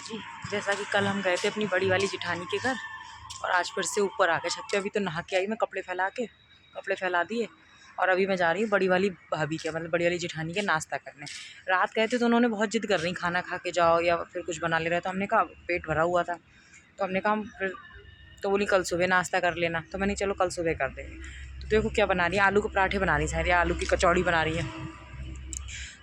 जी जैसा कि कल हम गए थे अपनी बड़ी वाली जिठानी के घर और आज फिर से ऊपर आ गए छत पे। अभी तो नहा के आई मैं, कपड़े फैला दिए और अभी मैं जा रही हूँ बड़ी वाली भाभी के, मतलब बड़ी वाली जिठानी के नाश्ता करने। रात गए थे तो उन्होंने बहुत जिद कर रही खाना खा के जाओ या फिर कुछ बना ले रहा था। हमने कहा पेट भरा हुआ था तो हमने कहा फिर, तो बोली कल सुबह नाश्ता कर लेना, तो मैंने चलो कल सुबह कर देंगे। तो देखो क्या बना रही है, आलू के पराठे बना रही है शायद या आलू की कचौड़ी बना रही है।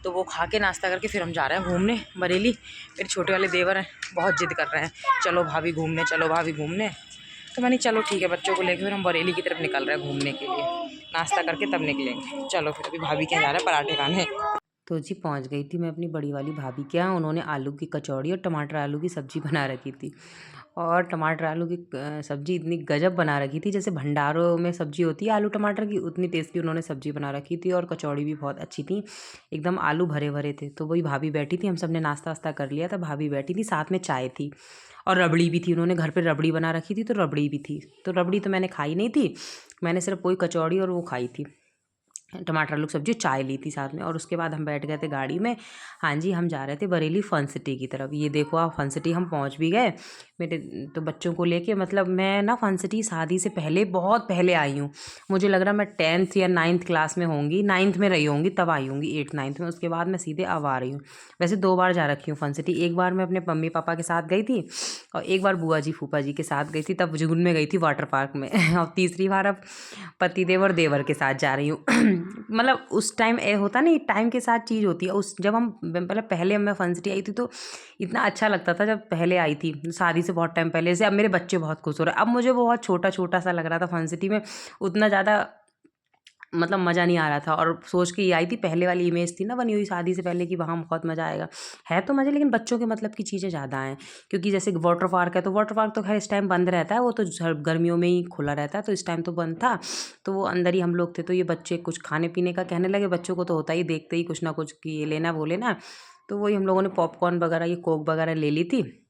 तो वो खा के नाश्ता करके फिर हम जा रहे हैं घूमने बरेली। मेरे छोटे वाले देवर हैं, बहुत जिद कर रहे हैं चलो भाभी घूमने, चलो भाभी घूमने। तो मैंने चलो ठीक है, बच्चों को लेकर फिर हम बरेली की तरफ निकल रहे हैं घूमने के लिए। नाश्ता करके तब निकलेंगे। चलो फिर अभी भाभी के यहाँ जा रहे हैं पराठे खाने। तो जी पहुंच गई थी मैं अपनी बड़ी वाली भाभी के यहाँ। उन्होंने आलू की कचौड़ी और टमाटर आलू की सब्ज़ी बना रखी थी। और टमाटर आलू की सब्ज़ी इतनी गजब बना रखी थी, जैसे भंडारों में सब्ज़ी होती है आलू टमाटर की, उतनी टेस्टी उन्होंने सब्ज़ी बना रखी थी। और कचौड़ी भी बहुत अच्छी थी, एकदम आलू भरे भरे थे। तो वही भाभी बैठी थी, हम सब ने नाश्ता वास्ता कर लिया था, भाभी बैठी थी, साथ में चाय थी और रबड़ी भी थी। उन्होंने घर पे रबड़ी बना रखी थी तो रबड़ी भी थी। तो रबड़ी तो मैंने खाई नहीं थी, मैंने सिर्फ वही कचौड़ी और वो खाई थी, टमाटर आलू की सब्जी, चाय ली थी साथ में। और उसके बाद हम बैठ गए थे गाड़ी में। हाँ जी, हम जा रहे थे बरेली फन सिटी की तरफ। ये देखो आप, फन सिटी हम पहुंच भी गए। मेरे तो बच्चों को लेके, मतलब मैं ना फन सिटी शादी से पहले बहुत पहले आई हूँ। मुझे लग रहा मैं 10th या 9th क्लास में होंगी, 9th में रही होंगी, तब आई होंगी 8th 9th में। उसके बाद मैं सीधे अब आ रही हूँ। वैसे 2 बार जा रखी हूँ फन सिटी। एक बार मैं अपने मम्मी पापा के साथ गई थी और एक बार बुआ जी फूफा जी के साथ गई थी, तब जून में गई थी वाटर पार्क में। और तीसरी बार अब पतिदेव और देवर के साथ जा रही हूँ। मतलब उस टाइम ए होता नहीं, टाइम के साथ चीज़ होती है। उस जब हम मतलब पहले मैं फन सिटी आई थी तो इतना अच्छा लगता था जब पहले आई थी, शादी से बहुत टाइम पहले से। अब मेरे बच्चे बहुत खुश हो रहे हैं। अब मुझे बहुत छोटा छोटा सा लग रहा था फन सिटी में, उतना ज़्यादा मतलब मज़ा नहीं आ रहा था। और सोच के ये आई थी, पहले वाली इमेज थी ना बनी हुई शादी से पहले कि वहाँ बहुत मज़ा आएगा। है तो मज़ा, लेकिन बच्चों के मतलब की चीज़ें ज़्यादा हैं। क्योंकि जैसे वाटर पार्क है तो वाटर पार्क तो खैर इस टाइम बंद रहता है, वो तो गर्मियों में ही खुला रहता है, तो इस टाइम तो बंद था। तो वो अंदर ही हम लोग थे। तो ये बच्चे कुछ खाने पीने का कहने लगे, बच्चों को तो होता ही, देखते ही कुछ ना कुछ कि ये लेना वो लेना। तो वही हम लोगों ने पॉपकॉर्न वगैरह, ये कोक वगैरह ले ली थी।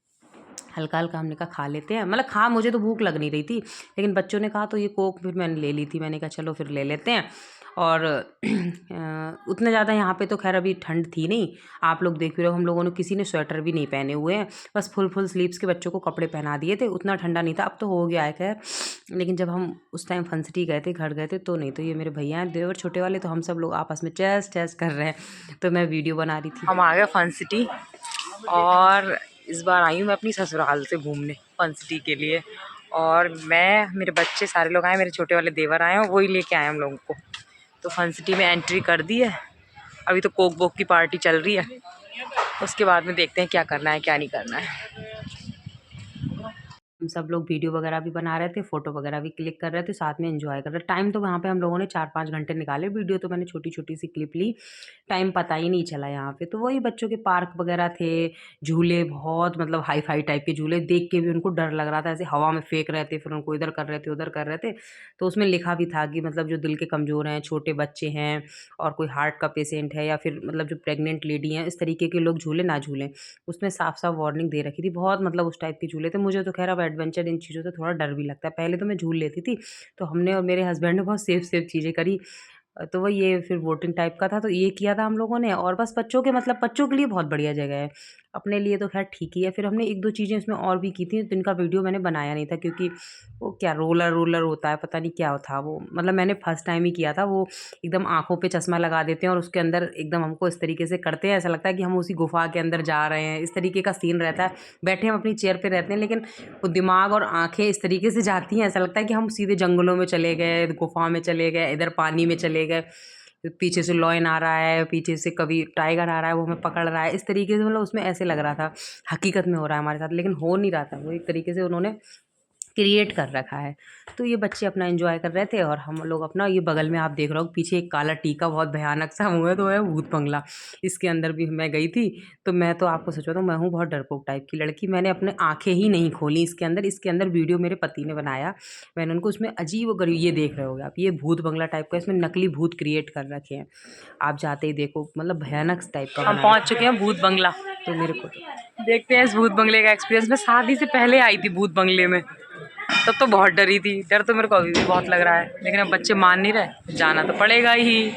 हल्का हल्का हमने कहा खा लेते हैं, मतलब खा, मुझे तो भूख लग नहीं रही थी, लेकिन बच्चों ने कहा तो ये कोक फिर मैंने ले ली थी। मैंने कहा चलो फिर ले लेते हैं। और उतने ज़्यादा यहाँ पे तो खैर अभी ठंड थी नहीं। आप लोग देख रहे हो, हम लोगों ने किसी ने स्वेटर भी नहीं पहने हुए हैं, बस फुल स्लीव्स के बच्चों को कपड़े पहना दिए थे। उतना ठंडा नहीं था, अब तो हो गया है खैर। लेकिन जब हम उस टाइम फन सिटी गए थे, घर गए थे, तो नहीं। तो ये मेरे भैया हैं देवर छोटे वाले, तो हम सब लोग आपस में चेस चेस कर रहे हैं। तो मैं वीडियो बना रही थी। हम आ गए फन सिटी और इस बार आई हूँ मैं अपनी ससुराल से घूमने फन सिटी के लिए। और मैं, मेरे बच्चे, सारे लोग आए, मेरे छोटे वाले देवर आए हैं, वही लेके आए हम लोगों को। तो फन सिटी में एंट्री कर दी है। अभी तो कोक बोक की पार्टी चल रही है, उसके बाद में देखते हैं क्या करना है क्या नहीं करना है। हम सब लोग वीडियो वगैरह भी बना रहे थे, फ़ोटो वगैरह भी क्लिक कर रहे थे, साथ में एंजॉय कर रहे थे। टाइम तो वहाँ पे हम लोगों ने 4-5 घंटे निकाले। वीडियो तो मैंने छोटी छोटी सी क्लिप ली, टाइम पता ही नहीं चला यहाँ पे। तो वही बच्चों के पार्क वगैरह थे, झूले बहुत मतलब हाई फाई टाइप के झूले, देख के भी उनको डर लग रहा था, ऐसे हवा में फेंक रहे थे, फिर उनको इधर कर रहे थे उधर कर रहे थे। तो उसमें लिखा भी था कि मतलब जो दिल के कमज़ोर हैं, छोटे बच्चे हैं और कोई हार्ट का पेशेंट है या फिर मतलब जो प्रेग्नेंट लेडी हैं, इस तरीके के लोग झूले ना झूलें। उसमें साफ साफ वार्निंग दे रखी थी। बहुत मतलब उस टाइप के झूले थे। मुझे तो खैर अब एडवेंचर इन चीज़ों से थोड़ा डर भी लगता है। पहले तो मैं झूल लेती थी, तो हमने और मेरे हस्बैंड ने बहुत सेफ चीज़ें करी। तो वही ये फिर बोटिंग टाइप का था, तो ये किया था हम लोगों ने। और बस बच्चों के मतलब बच्चों के लिए बहुत बढ़िया जगह है, अपने लिए तो खैर ठीक ही है। फिर हमने 1-2 चीज़ें इसमें और भी की थी, जिनका वीडियो मैंने बनाया नहीं था, क्योंकि वो क्या रोलर होता है, पता नहीं क्या था वो, मतलब मैंने फर्स्ट टाइम ही किया था। वो एकदम आँखों पे चश्मा लगा देते हैं और उसके अंदर एकदम हमको इस तरीके से करते हैं, ऐसा लगता है कि हम उसी गुफ़ा के अंदर जा रहे हैं, इस तरीके का सीन रहता है। बैठे हम अपनी चेयर पे रहते हैं, लेकिन वो दिमाग और आँखें इस तरीके से जाती हैं, ऐसा लगता है कि हम सीधे जंगलों में चले गए, गुफ़ा में चले गए, इधर पानी में चले गए, पीछे से लॉयन आ रहा है, पीछे से कभी टाइगर आ रहा है, वो हमें पकड़ रहा है, इस तरीके से। मतलब उसमें ऐसे लग रहा था हकीकत में हो रहा है हमारे साथ, लेकिन हो नहीं रहा था। वो एक तरीके से उन्होंने क्रिएट कर रखा है। तो ये बच्चे अपना एंजॉय कर रहे थे और हम लोग अपना, ये बगल में आप देख रहे हो पीछे एक काला टीका बहुत भयानक सा मुँह है, तो है भूत बंगला। इसके अंदर भी मैं गई थी, तो मैं तो आपको सच बताऊँ, मैं हूँ बहुत डरपोक टाइप की लड़की। मैंने अपने आँखें ही नहीं खोली इसके अंदर वीडियो मेरे पति ने बनाया। मैंने उनको उसमें अजीब-ओ-गरीब, ये देख रहे होगे आप, ये भूत बंगला टाइप का, इसमें नकली भूत क्रिएट कर रखे हैं। आप जाते ही देखो, मतलब भयानक टाइप का। हम पहुँच चुके हैं भूत बंगला। तो मेरे को तो देखते हैं इस भूत बंगले का एक्सपीरियंस। मैं शादी से पहले आई थी भूत बंगले में, तब तो बहुत डरी थी। डर तो मेरे को अभी भी बहुत लग रहा है, लेकिन अब बच्चे मान नहीं रहे, जाना तो पड़ेगा ही।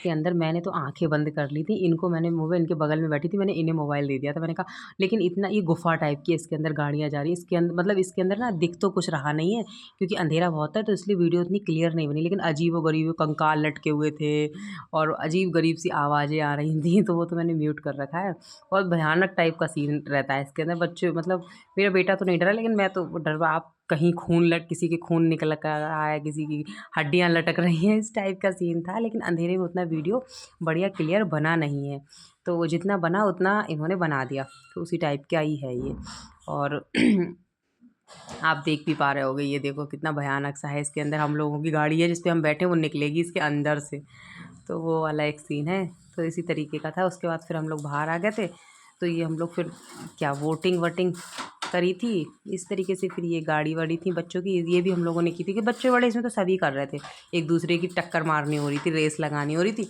उसके अंदर मैंने तो आँखें बंद कर ली थी। इनको मैंने मोबाइल, इनके बगल में बैठी थी, मैंने इन्हें मोबाइल दे दिया था। मैंने कहा लेकिन इतना ये गुफ़ा टाइप की है, इसके अंदर गाड़ियाँ जा रही हैं। इसके मतलब इसके अंदर ना दिख तो कुछ रहा नहीं है क्योंकि अंधेरा बहुत है, तो इसलिए वीडियो इतनी क्लियर नहीं बनी। लेकिन अजीब-ओ-गरीब कंकाल लटके हुए थे और अजीब-गरीब सी आवाज़ें आ रही थी, तो वो तो मैंने म्यूट कर रखा है। बहुत भयानक टाइप का सीन रहता है इसके अंदर। बच्चे मतलब मेरा बेटा तो नहीं डरा, लेकिन मैं तो डर आप कहीं खून लट किसी के खून निकल कर रहा है, किसी की हड्डियाँ लटक रही हैं, इस टाइप का सीन था। लेकिन अंधेरे में उतना वीडियो बढ़िया क्लियर बना नहीं है, तो वो जितना बना उतना इन्होंने बना दिया, तो उसी टाइप का ही है ये। और आप देख भी पा रहे होगे, ये देखो कितना भयानक सा है। इसके अंदर हम लोगों की गाड़ी है जिस पे हम बैठे, वो निकलेगी इसके अंदर से, तो वो वाला एक सीन है। तो इसी तरीके का था। उसके बाद फिर हम लोग बाहर आ गए थे, तो ये हम लोग फिर क्या वोटिंग वोटिंग करी थी इस तरीके से। फिर ये गाड़ी वाड़ी थी बच्चों की, ये भी हम लोगों ने की थी कि बच्चे बड़े इसमें तो सभी कर रहे थे, एक दूसरे की टक्कर मारनी हो रही थी, रेस लगानी हो रही थी,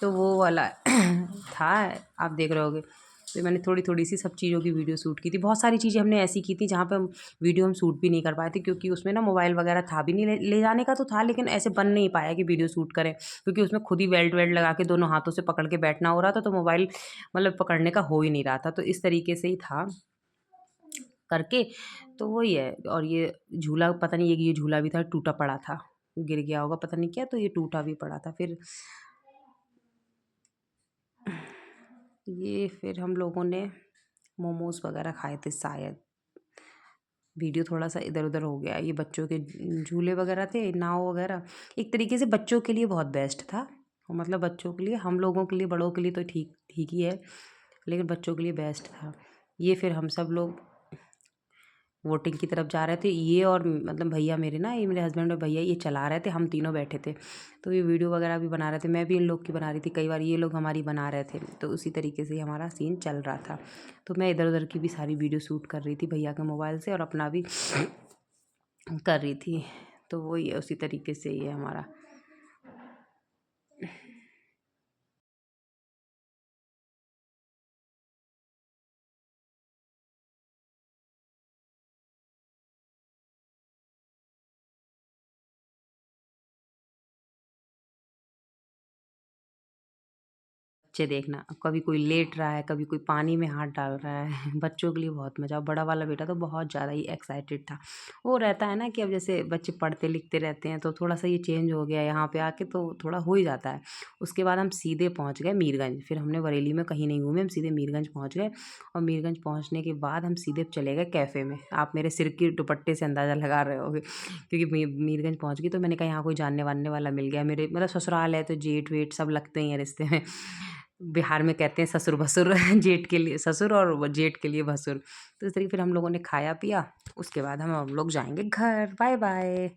तो वो वाला था। आप देख रहे होगे, तो मैंने थोड़ी थोड़ी सी सब चीज़ों की वीडियो शूट की थी। बहुत सारी चीज़ें हमने ऐसी की थी जहाँ पे हम वीडियो हम शूट भी नहीं कर पाए थे, क्योंकि उसमें ना मोबाइल वगैरह था भी नहीं। ले जाने का तो था, लेकिन ऐसे बन नहीं पाया कि वीडियो शूट करें, क्योंकि उसमें खुद ही बेल्ट वेल्ट लगा के दोनों हाथों से पकड़ के बैठना हो रहा था, तो मोबाइल मतलब पकड़ने का हो ही नहीं रहा था। तो इस तरीके से ही था करके, तो वही है। और ये झूला पता नहीं, ये झूला भी था टूटा पड़ा था, गिर गया होगा पता नहीं क्या, तो ये टूटा भी पड़ा था। फिर हम लोगों ने मोमोज़ वगैरह खाए थे शायद। वीडियो थोड़ा सा इधर उधर हो गया। ये बच्चों के झूले वगैरह थे, नाव वगैरह, एक तरीके से बच्चों के लिए बहुत बेस्ट था। मतलब बच्चों के लिए, हम लोगों के लिए बड़ों के लिए तो ठीक ठीक ही है, लेकिन बच्चों के लिए बेस्ट था ये। फिर हम सब लोग वोटिंग की तरफ जा रहे थे, ये और मतलब भैया मेरे ना, ये मेरे हस्बैंड और भैया ये चला रहे थे, हम तीनों बैठे थे। तो ये वीडियो वगैरह भी बना रहे थे, मैं भी इन लोग की बना रही थी, कई बार ये लोग हमारी बना रहे थे, तो उसी तरीके से ही हमारा सीन चल रहा था। तो मैं इधर उधर की भी सारी वीडियो शूट कर रही थी भैया के मोबाइल से, और अपना भी कर रही थी। तो वही है, उसी तरीके से ही है हमारा। बच्चे देखना, कभी कोई लेट रहा है, कभी कोई पानी में हाथ डाल रहा है। बच्चों के लिए बहुत मज़ा। बड़ा वाला बेटा तो बहुत ज़्यादा ही एक्साइटेड था। वो रहता है ना कि अब जैसे बच्चे पढ़ते लिखते रहते हैं, तो थोड़ा सा ये चेंज हो गया यहाँ पे आके, तो थोड़ा हो ही जाता है। उसके बाद हम सीधे पहुँच गए मीरगंज। फिर हमने बरेली में कहीं नहीं घूमे, हम सीधे मीरगंज पहुँच गए। और मीरगंज पहुँचने के बाद हम सीधे चले गए कैफ़े में। आप मेरे सिर की दुपट्टे से अंदाज़ा लगा रहे होगे, क्योंकि मीरगंज पहुँच गई तो मैंने कहा यहाँ कोई जानने वानने वाला मिल गया। मेरे मतलब ससुराल है, तो जेठ वेठ सब लगते ही हैं रिश्ते में। बिहार में कहते हैं ससुर भसुर। जेठ के लिए ससुर और जेठ के लिए भसुर। तो इस तरीके फिर हम लोगों ने खाया पिया। उसके बाद हम लोग जाएंगे घर। Bye bye.